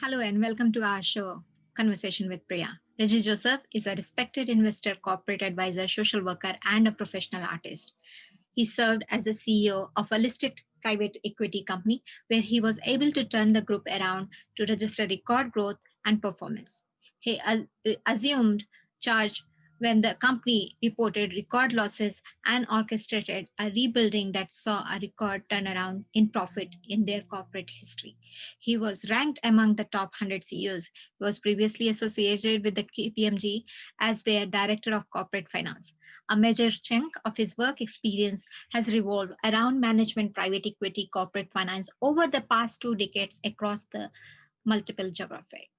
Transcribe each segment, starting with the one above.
Hello and welcome to our show, Conversation with Priya. Reji Joseph is a respected investor, corporate advisor, social worker, and a professional artist. He served as the CEO of a listed private equity company where he was able to turn the group around to register record growth and performance. He assumed charge when the company reported record losses and orchestrated a rebuilding that saw a record turnaround in profit in their corporate history. He was ranked among the top 100 CEOs. He was previously associated with the KPMG as their director of corporate finance. A major chunk of his work experience has revolved around management, private equity, corporate finance over the past 2 decades across the multiple geographies.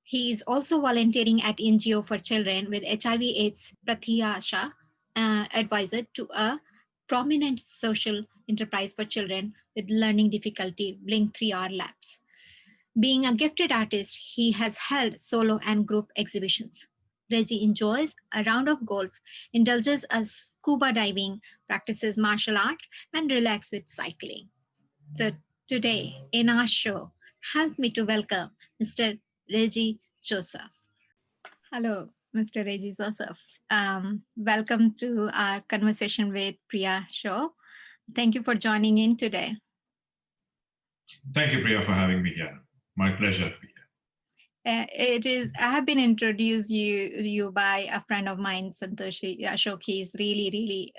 He is also volunteering at NGO for Children with HIV/AIDS Pratyasha, advisor to a prominent social enterprise for children with learning difficulty, Blink 3R Labs. Being a gifted artist, he has held solo and group exhibitions. Regi enjoys a round of golf, indulges in scuba diving, practices martial arts, and relaxes with cycling. So today in our show, help me to welcome Mr. Reji Joseph. Hello, Mr. Reji Joseph. Welcome to our Conversation with Priya show. Thank you for joining in today. Thank you, Priya, for having me here. My pleasure. I have been introduced you by a friend of mine, Santoshi Ashok. He's really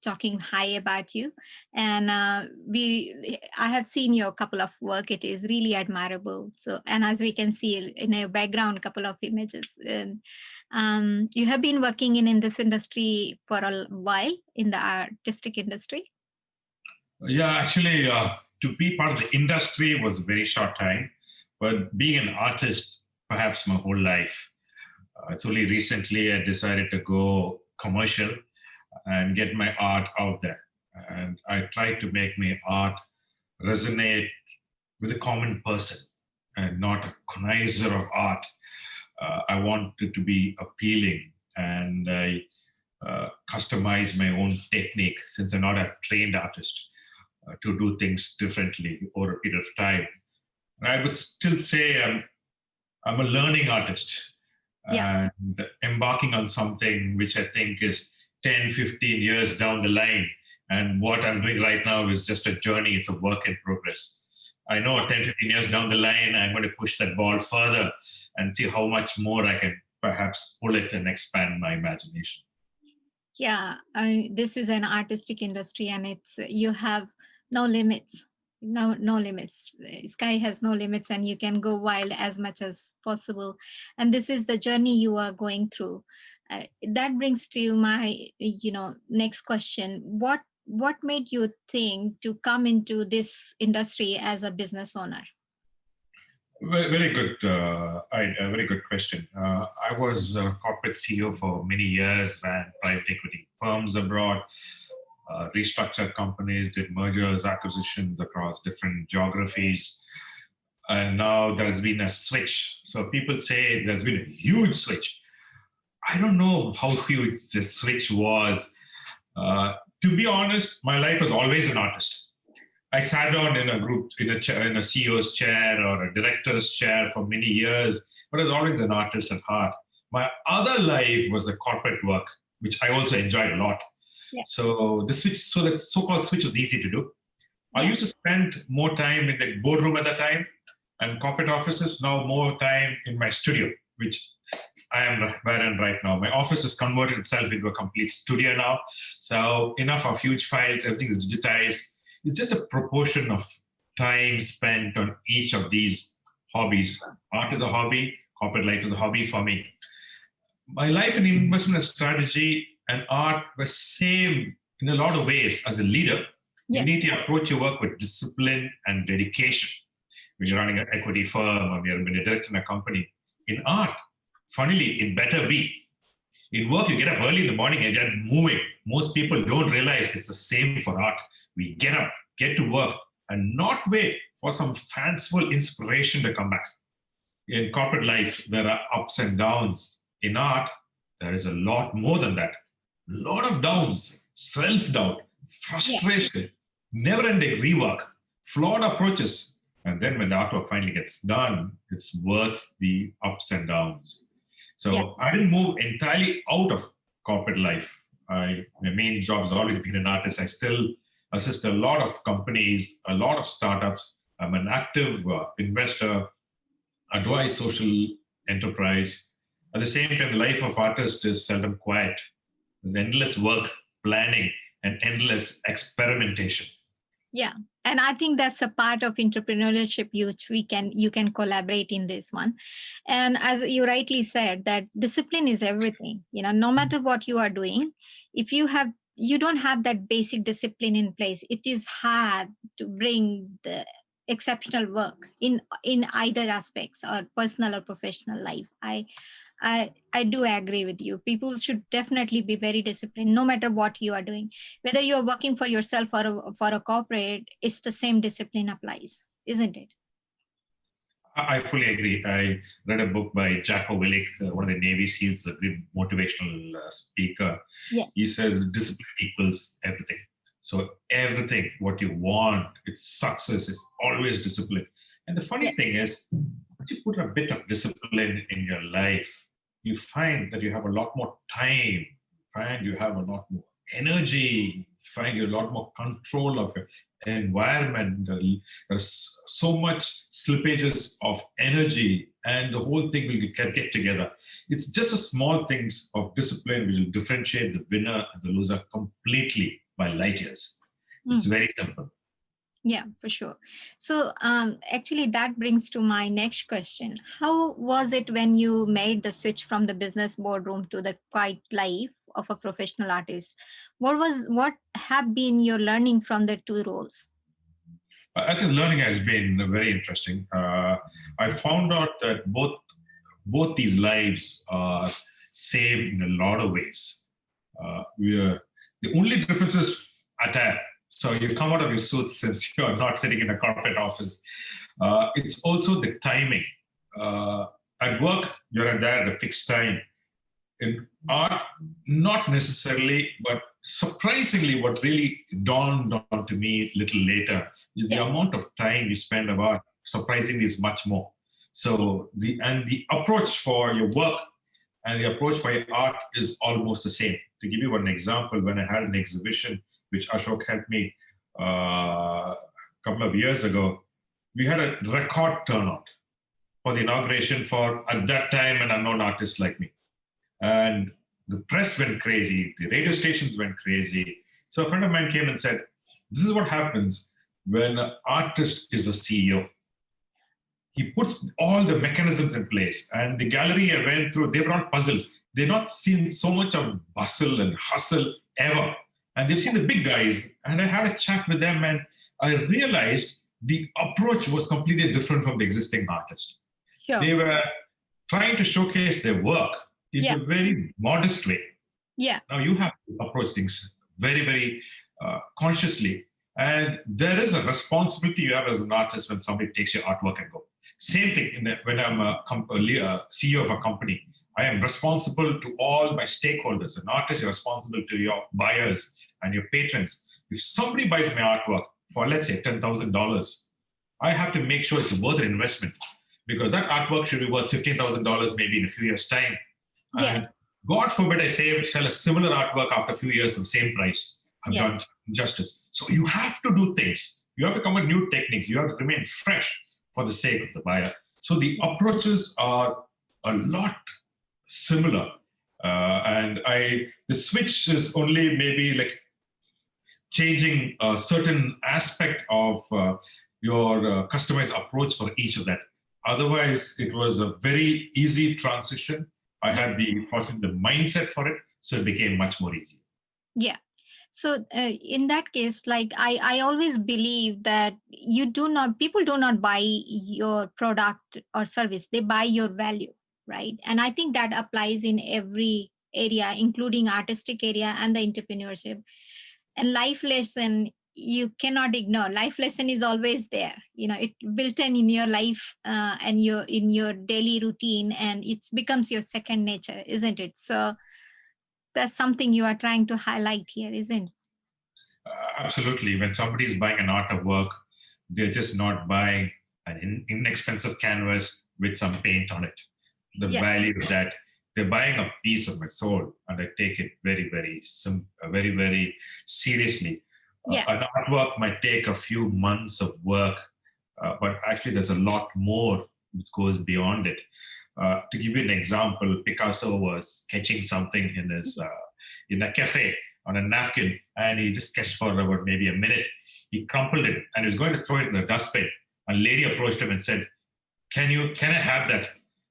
talking high about you, and I have seen your couple of work. It is really admirable. So, and as we can see in your background, a couple of images. And, you have been working in this industry for a while, in the artistic industry. Yeah, actually, to be part of the industry was a very short time, but being an artist, perhaps my whole life. It's only recently I decided to go commercial and get my art out there. And I tried to make my art resonate with a common person and not a connoisseur of art. I wanted to be appealing, and I customize my own technique since I'm not a trained artist to do things differently over a period of time. And I would still say I'm a learning artist, and embarking on something which I think is 10, 15 years down the line. And what I'm doing right now is just a journey. It's a work in progress. I know 10, 15 years down the line, I'm going to push that ball further and see how much more I can perhaps pull it and expand my imagination. Yeah, this is an artistic industry, and you have no limits. No limits. Sky has no limits, and you can go wild as much as possible. And this is the journey you are going through. That brings to my next question. What made you think to come into this industry as a business owner? Very good. A very good question. I was a corporate CEO for many years, ran private equity firms abroad, restructured companies, did mergers, acquisitions across different geographies. And now there's been a switch. So people say there's been a huge switch. I don't know how huge this switch was. To be honest, my life was always an artist. I sat down in a group, in a CEO's chair or a director's chair for many years, but I was always an artist at heart. My other life was a corporate work, which I also enjoyed a lot. Yeah. So the so-called switch was easy to do. I used to spend more time in the boardroom at that time and corporate offices, now more time in my studio, which I am where I am right now. My office has converted itself into a complete studio now. So enough of huge files, everything is digitized. It's just a proportion of time spent on each of these hobbies. Art is a hobby, corporate life is a hobby for me. My life in investment strategy and art were same in a lot of ways. As a leader, you need to approach your work with discipline and dedication. When you're running an equity firm or you're a director in a company. In art, funnily, it better be. In work, you get up early in the morning and get moving. Most people don't realize it's the same for art. We get up, get to work, and not wait for some fanciful inspiration to come back. In corporate life, there are ups and downs. In art, there is a lot more than that. A lot of downs, self-doubt, frustration, never-ending rework, flawed approaches, And then when the artwork finally gets done, it's worth the ups and downs. Yeah. So I didn't move entirely out of corporate life. My main job has always been an artist. I still assist a lot of companies, a lot of startups. I'm an active investor, advise social enterprise. At the same time, the life of artist is seldom quiet. There's endless work, planning, and endless experimentation. Yeah. And I think that's a part of entrepreneurship which you can collaborate in this one. And as you rightly said, that discipline is everything. No matter what you are doing, if you don't have that basic discipline in place, it is hard to bring the exceptional work in either aspects, or personal or professional life. I do agree with you. People should definitely be very disciplined, no matter what you are doing. Whether you are working for yourself or for a corporate, it's the same discipline applies, isn't it? I fully agree. I read a book by Jacko Willick, one of the Navy SEALs, a great motivational speaker. Yeah. He says discipline equals everything. So everything, what you want, it's success, is always discipline. And the funny thing is, once you put a bit of discipline in your life, you find that you have a lot more time, find you have a lot more energy, find you a lot more control of your environment. There's so much slippages of energy, and the whole thing will get together. It's just the small things of discipline which will differentiate the winner and the loser completely by light years. It's very simple. Yeah, for sure. So actually, that brings to my next question. How was it when you made the switch from the business boardroom to the quiet life of a professional artist? What have been your learning from the two roles? I think learning has been very interesting. I found out that both these lives are same in a lot of ways. The only difference is attire. So you come out of your suits since you're not sitting in a corporate office. It's also the timing. At work, you're there at a fixed time. In art, not necessarily, but surprisingly, what really dawned on to me a little later is the amount of time you spend on art. Surprisingly, is much more. So the approach for your work and the approach for your art is almost the same. To give you one example, when I had an exhibition which Ashok helped me a couple of years ago, we had a record turnout for the inauguration for, at that time, an unknown artist like me. And the press went crazy, the radio stations went crazy. So a friend of mine came and said, this is what happens when an artist is a CEO. He puts all the mechanisms in place. And the gallery I went through, they were all puzzled. They've not seen so much of bustle and hustle ever. And they've seen the big guys. And I had a chat with them, and I realized the approach was completely different from the existing artist. Sure. They were trying to showcase their work in a very modest way. Yeah. Now you have to approach things very, very consciously. And there is a responsibility you have as an artist when somebody takes your artwork and go. Same thing when I'm a CEO of a company. I am responsible to all my stakeholders. An artist is responsible to your buyers and your patrons. If somebody buys my artwork for, let's say, $10,000, I have to make sure it's worth an investment, because that artwork should be worth $15,000 maybe in a few years' time. Yeah. And God forbid I sell a similar artwork after a few years for the same price. I've done injustice. So you have to do things. You have to come with new techniques. You have to remain fresh for the sake of the buyer. So the approaches are a lot similar. The switch is only maybe like changing a certain aspect of your customized approach for each of that. Otherwise, it was a very easy transition. I had the mindset for it, so it became much more easy. Yeah. So in that case, like I always believe that people do not buy your product or service, they buy your value, right? And I think that applies in every area, including artistic area and the entrepreneurship. And life lesson, you cannot ignore. Life lesson is always there. It built in your life and in your daily routine, and it becomes your second nature, isn't it? So that's something you are trying to highlight here, isn't it? Absolutely. When somebody is buying an artwork, they're just not buying an inexpensive canvas with some paint on it. The Yeah. value of that, they're buying a piece of my soul, and I take it very, very, very seriously. Yeah. An artwork might take a few months of work, but actually there's a lot more which goes beyond it. To give you an example, Picasso was sketching something in his in a cafe on a napkin, and he just sketched for about maybe a minute. He crumpled it and he was going to throw it in the dustbin. A lady approached him and said, can I have that?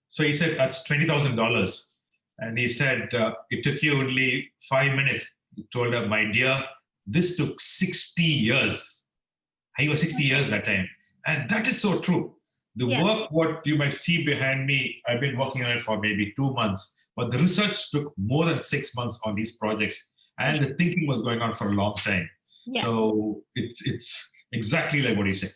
So he said, that's $20,000. And he said, it took you only 5 minutes. He told her, my dear, this took 60 years. He was 60 years that time. And that is so true. The work, what you might see behind me, I've been working on it for maybe 2 months, but the research took more than 6 months on these projects. And the thinking was going on for a long time. Yeah. So it's exactly like what you said.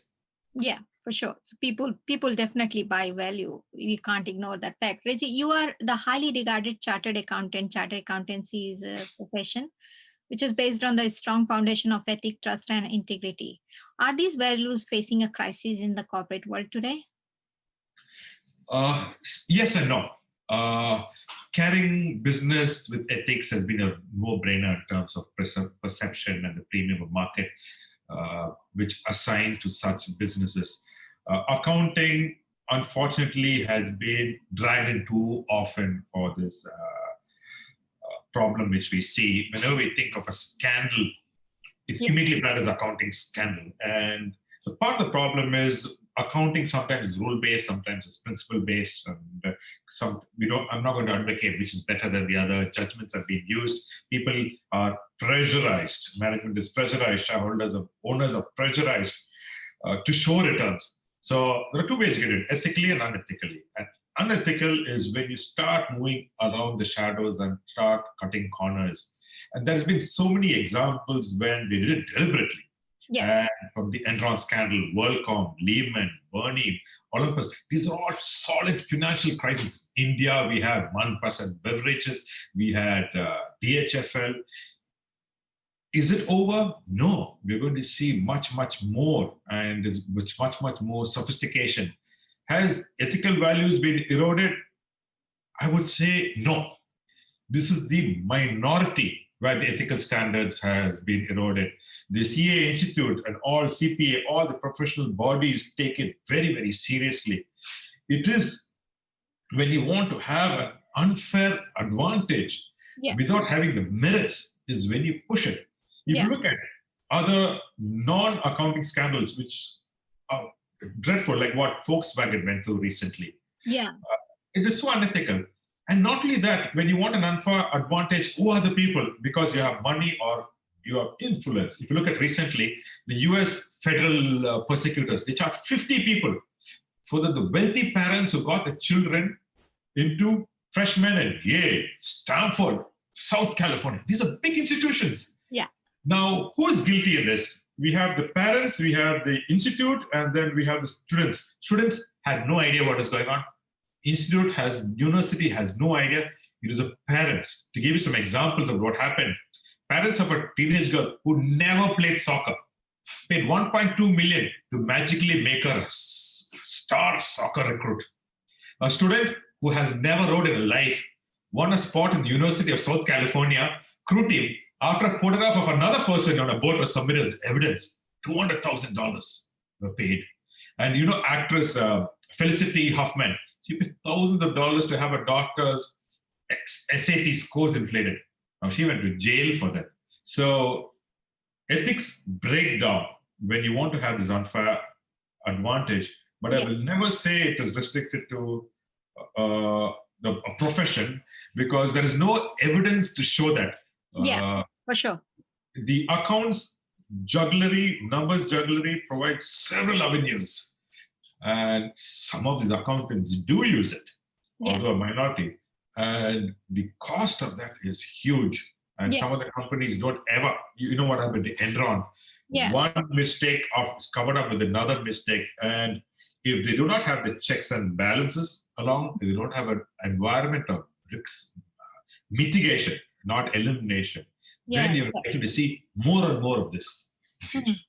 Yeah, for sure. So people definitely buy value. We can't ignore that fact. Regi, you are the highly regarded chartered accountant. Chartered accountancy is a profession which is based on the strong foundation of ethic, trust, and integrity. Are these values facing a crisis in the corporate world today? Yes and no. Carrying business with ethics has been a no-brainer in terms of perception and the premium of market, which assigns to such businesses. Accounting, unfortunately, has been dragged in too often for this problem which we see. Whenever we think of a scandal, it's immediately brought as accounting scandal. And the part of the problem is accounting sometimes is rule-based, sometimes it's principle-based, and I'm not going to advocate which is better than the other. Judgments are being used. People are pressurized. Management is pressurized. Owners are pressurized to show returns. So there are two ways to get it: ethically and unethically. And unethical is when you start moving around the shadows and start cutting corners. And there's been so many examples when they did it deliberately. And from the Enron scandal, WorldCom, Lehman, Bernie, Olympus, these are all solid financial crises. India, we had 1% beverages, we had DHFL. Is it over? No, we're going to see much, much more, and much more sophistication. Has ethical values been eroded? I would say no. This is the minority where the ethical standards has been eroded. The CA Institute and all CPA, all the professional bodies take it very, very seriously. It is when you want to have an unfair advantage without having the merits is when you push it. If you look at other non-accounting scandals, which are dreadful, like what Volkswagen went through recently. It is so unethical. And not only that, when you want an unfair advantage, who are the people? Because you have money or you have influence. If you look at recently, the US federal prosecutors, they charged 50 people for the wealthy parents who got the children into freshmen at Yale, Stanford, South California. These are big institutions. Now, who is guilty in this? We have the parents, we have the institute, and then we have the students. Students had no idea what is going on. University has no idea. It is the parents. To give you some examples of what happened, parents of a teenage girl who never played soccer paid 1.2 million to magically make her a star soccer recruit. A student who has never rowed in life won a spot in the University of South California crew team after a photograph of another person on a boat was submitted as evidence. $200,000 were paid. And actress Felicity Huffman, she paid thousands of dollars to have a doctor's SAT scores inflated. Now she went to jail for that. So ethics break down when you want to have this unfair advantage. But I will never say it is restricted to a profession because there is no evidence to show that. For sure. The accounts numbers jugglery provides several avenues. And some of these accountants do use it, although a minority. And the cost of that is huge. And some of the companies don't ever, you know what happened to Enron? One mistake is covered up with another mistake. And if they do not have the checks and balances along, they don't have an environment of risk mitigation, not elimination, then you're likely to see more and more of this in the future.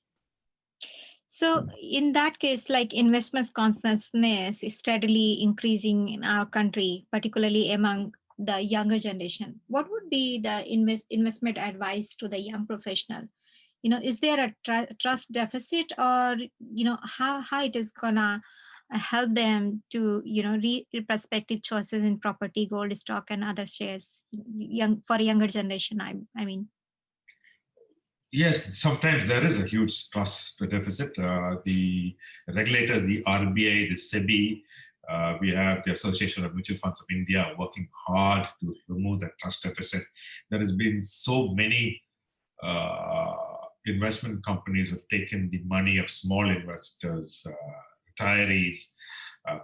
So in that case, like investment consciousness is steadily increasing in our country, particularly among the younger generation. What would be the investment advice to the young professional? Is there a trust deficit, or how it is gonna help them to prospective choices in property, gold, stock, and other shares, for younger generation? I mean. Yes, sometimes there is a huge trust deficit. The regulator, the RBI, the SEBI, we have the Association of Mutual Funds of India working hard to remove that trust deficit. There has been so many uh, investment companies have taken the money of small investors, retirees,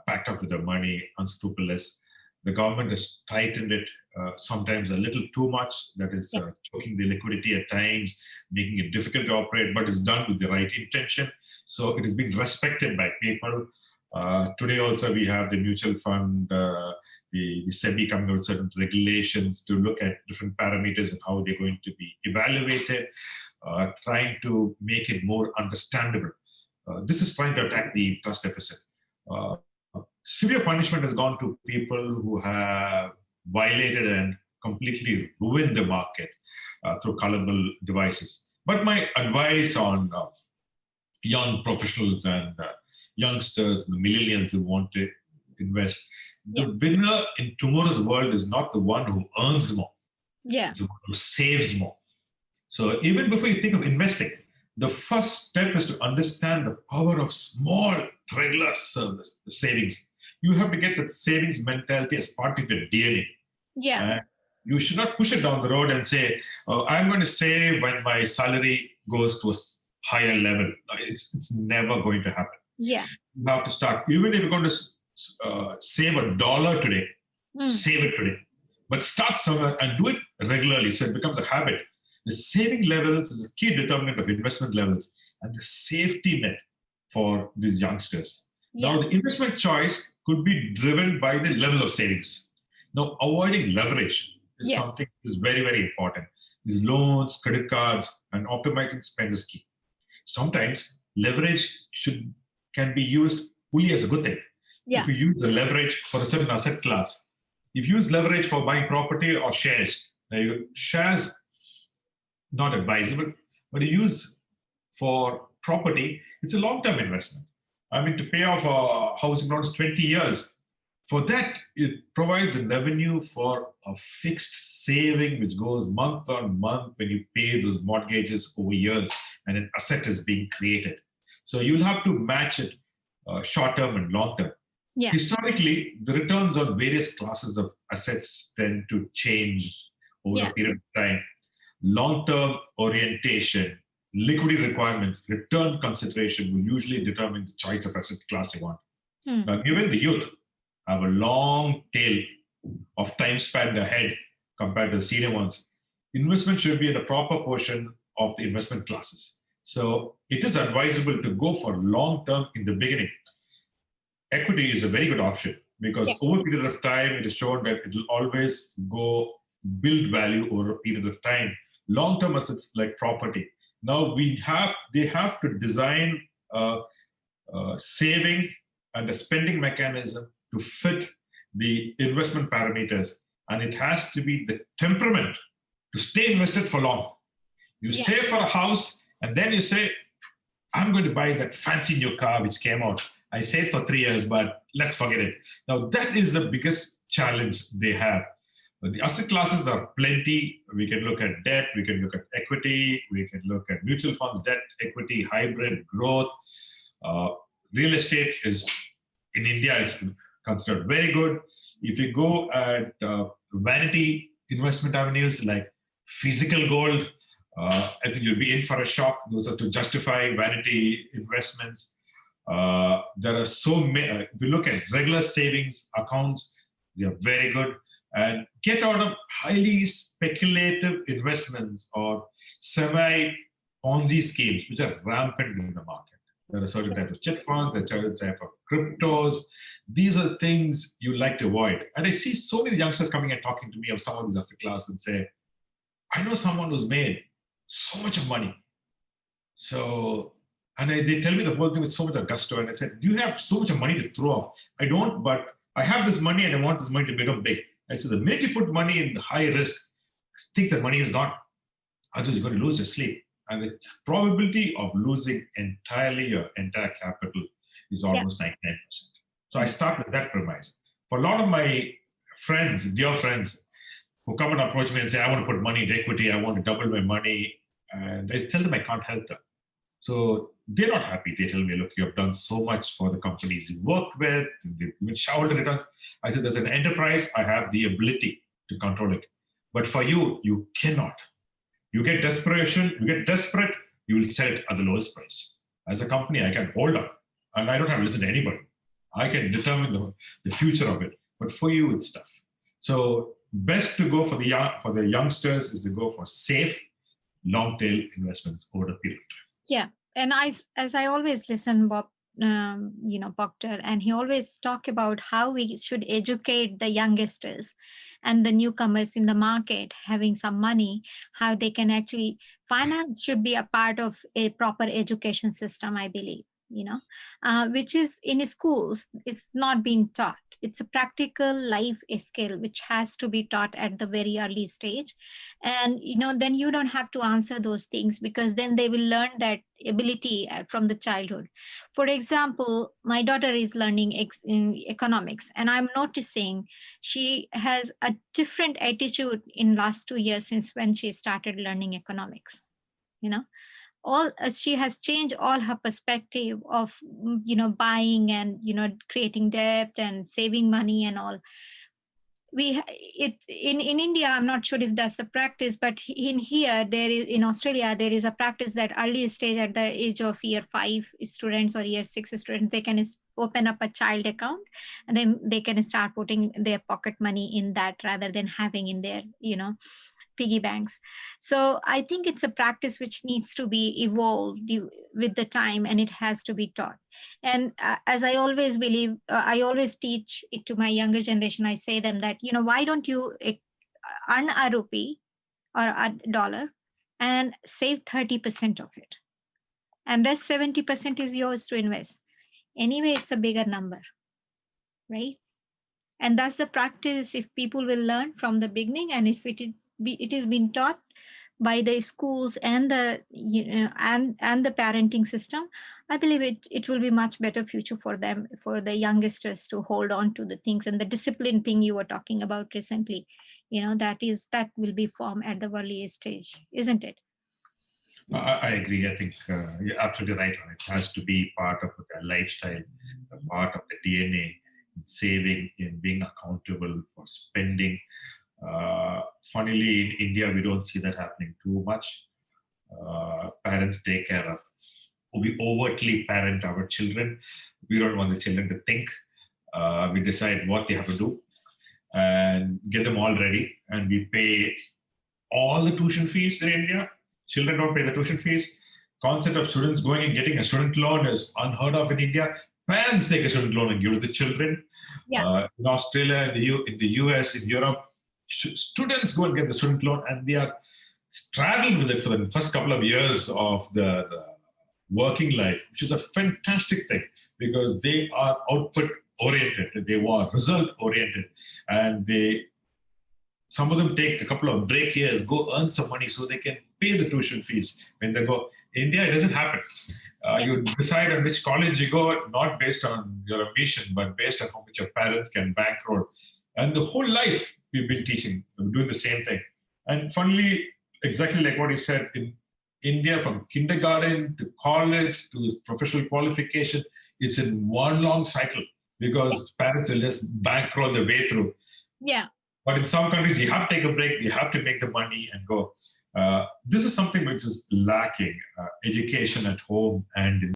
packed up with the money, unscrupulous. The government has tightened it sometimes a little too much. That is choking the liquidity at times, making it difficult to operate, but it's done with the right intention. So it is being respected by people. Today also we have the mutual fund, the SEBI coming out with certain regulations to look at different parameters and how they're going to be evaluated, trying to make it more understandable. This is trying to attack the trust deficit. Uh, Severe punishment has gone to people who have violated and completely ruined the market through colorful devices. But my advice on young professionals and youngsters, the millennials who want to invest, the winner in tomorrow's world is not the one who earns more. It's the one who saves more. So even before you think of investing, the first step is to understand the power of small, regular service, the savings. You have to get that savings mentality as part of your DNA. You should not push it down the road and say, oh, I'm going to save when my salary goes to a higher level. It's never going to happen. You have to start. Even if you're going to save $1 today, save it today. But start somewhere and do it regularly so it becomes a habit. The saving levels is a key determinant of investment levels and the safety net for these youngsters. Now, the investment choice could be driven by the level of savings. Now, avoiding leverage is something that is very, very important. These loans, credit cards, and optimizing spend is key. Sometimes leverage can be used only as a good thing. If you use the leverage for a certain asset class, if you use leverage for buying property or shares, now shares not advisable, but you use for property, it's a long-term investment. I mean, to pay off a housing loan is 20 years. For that, it provides a revenue for a fixed saving which goes month on month when you pay those mortgages over years and an asset is being created. So you'll have to match it short-term and long-term. Historically, the returns on various classes of assets tend to change over a period of time. Long-term orientation, liquidity requirements, return consideration will usually determine the choice of asset class you want. Now, given the youth have a long tail of time spent ahead compared to the senior ones, investment should be in a proper portion of the investment classes. So it is advisable to go for long-term in the beginning. Equity is a very good option because over a period of time, it is shown that it will always build value over a period of time. Long-term assets like property. Now they have to design a saving and a spending mechanism to fit the investment parameters. And it has to be the temperament to stay invested for long. You save for a house and then you say, I'm going to buy that fancy new car which came out. I saved for 3 years, but let's forget it. Now that is the biggest challenge they have. The asset classes are plenty. We can look at debt, we can look at equity, we can look at mutual funds, debt, equity, hybrid, growth. Real estate is, in India, is considered very good. If you go at vanity investment avenues like physical gold, I think you'll be in for a shock. Those are to justify vanity investments. There are so many. If you look at regular savings accounts, they are very good. And get out of highly speculative investments or semi-Ponzi schemes, which are rampant in the market. There are certain types of chit funds, there are certain types of cryptos. These are things you like to avoid. And I see so many youngsters coming and talking to me of some of these asset classes and say, I know someone who's made so much of money. So And they tell me the whole thing with so much gusto. And I said, "Do you have so much money to throw off?" "I don't, but I have this money and I want this money to become big." I said, "The minute you put money in high risk, think that money is gone. Otherwise, you're going to lose your sleep. And the probability of losing entirely your entire capital is Yeah. almost 99%. So I start with that premise. For a lot of my friends, dear friends, who come and approach me and say, "I want to put money in equity, I want to double my money," and I tell them I can't help them. So they're not happy. They tell me, "Look, you have done so much for the companies you worked with, with shareholder returns." I said, "There's an enterprise, I have the ability to control it. But for you, you cannot. You get desperate, you will sell it at the lowest price. As a company, I can hold up and I don't have to listen to anybody. I can determine the future of it. But for you, it's tough." So best to go for the youngsters is to go for safe, long tail investments over a period of time. Yeah. And as I always listen, Bob, Proctor, and he always talk about how we should educate the youngsters and the newcomers in the market having some money, how they can actually, finance should be a part of a proper education system, I believe, which is in schools, it's not being taught. It's a practical life skill which has to be taught at the very early stage. And then you don't have to answer those things, because then they will learn that ability from the childhood. For example, my daughter is learning in economics, and I'm noticing she has a different attitude in last 2 years since when she started learning economics. you know all She has changed all her perspective of buying and creating debt and saving money and all. It in India, I'm not sure if that's the practice, but in here, there is, in Australia, there is a practice that early stage, at the age of year 5 students or year 6 students, they can open up a child account, and then they can start putting their pocket money in that rather than having in their piggy banks. So I think it's a practice which needs to be evolved with the time, and it has to be taught. And as I always believe, I always teach it to my younger generation. I say them that, why don't you earn a rupee or a dollar and save 30% of it, and rest 70% is yours to invest. Anyway, it's a bigger number, right? And that's the practice. If people will learn from the beginning, and if it is being taught by the schools and the and the parenting system, I believe it will be much better future for them, for the youngsters, to hold on to the things. And the discipline thing you were talking about recently, that will be formed at the early stage, isn't it? I agree. I think you're absolutely right on it. It has to be part of the lifestyle, a part of the DNA, in saving, in being accountable for spending. Funnily, in India, we don't see that happening too much. Parents take care of, we overtly parent our children. We don't want the children to think. We decide what they have to do and get them all ready. And we pay all the tuition fees in India. Children don't pay the tuition fees. Concept of students going and getting a student loan is unheard of in India. Parents take a student loan and give to the children. Yeah. In Australia, in the US, in Europe, students go and get the student loan, and they are straddled with it for the first couple of years of the working life, which is a fantastic thing, because they are output oriented, they are result oriented, and some of them take a couple of break years, go earn some money so they can pay the tuition fees when they go. In India, it doesn't happen. You decide on which college you go, not based on your ambition, but based on how much your parents can bankroll. And the whole life we've been teaching, doing the same thing. And funnily, exactly like what you said, in India, from kindergarten to college to professional qualification, it's in one long cycle, because parents will just bankroll the way through. Yeah. But in some countries, you have to take a break, you have to make the money and go. This is something which is lacking, education at home and in